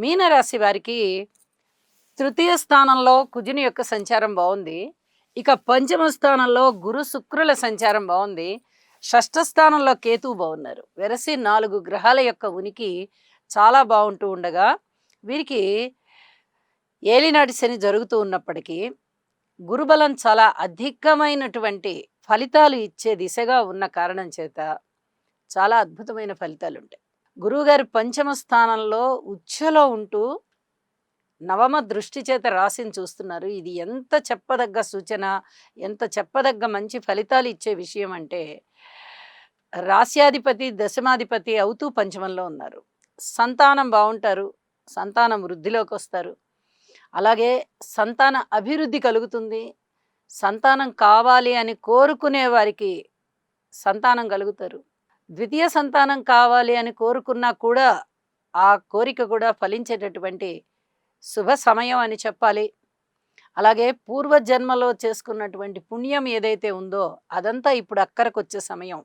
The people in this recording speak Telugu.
మీనరాశి వారికి తృతీయ స్థానంలో కుజుని యొక్క సంచారం బాగుంది. ఇక పంచమ స్థానంలో గురు శుక్రుల సంచారం బాగుంది. షష్ఠ స్థానంలో కేతువు బాగున్నారు. వెరసి 4 గ్రహాల యొక్క ఉనికి చాలా బాగుంటూ ఉండగా వీరికి ఏలినాటి శని జరుగుతూ ఉన్నప్పటికీ గురుబలం చాలా అధికమైనటువంటి ఫలితాలు ఇచ్చే దిశగా ఉన్న కారణం చేత చాలా అద్భుతమైన ఫలితాలు ఉంటాయి. గురువుగారు పంచమ స్థానంలో ఉచ్ఛలో ఉంటూ నవమ దృష్టి చేత రాశిని చూస్తున్నారు. ఇది ఎంత చెప్పదగ్గ సూచన, ఎంత చెప్పదగ్గ మంచి ఫలితాలు ఇచ్చే విషయం అంటే, రాస్యాధిపతి దశమాధిపతి అవుతూ పంచమంలో ఉన్నారు. సంతానం బాగుంటారు, సంతానం వృద్ధిలోకి వస్తారు. అలాగే సంతాన అభివృద్ధి కలుగుతుంది. సంతానం కావాలి అని కోరుకునే వారికి సంతానం కలుగుతారు. ద్వితీయ సంతానం కావాలి అని కోరుకున్నా కూడా ఆ కోరిక కూడా ఫలించేటటువంటి శుభ సమయం అని చెప్పాలి. అలాగే పూర్వజన్మలో చేసుకున్నటువంటి పుణ్యం ఏదైతే ఉందో అదంతా ఇప్పుడు అక్కరకొచ్చే సమయం.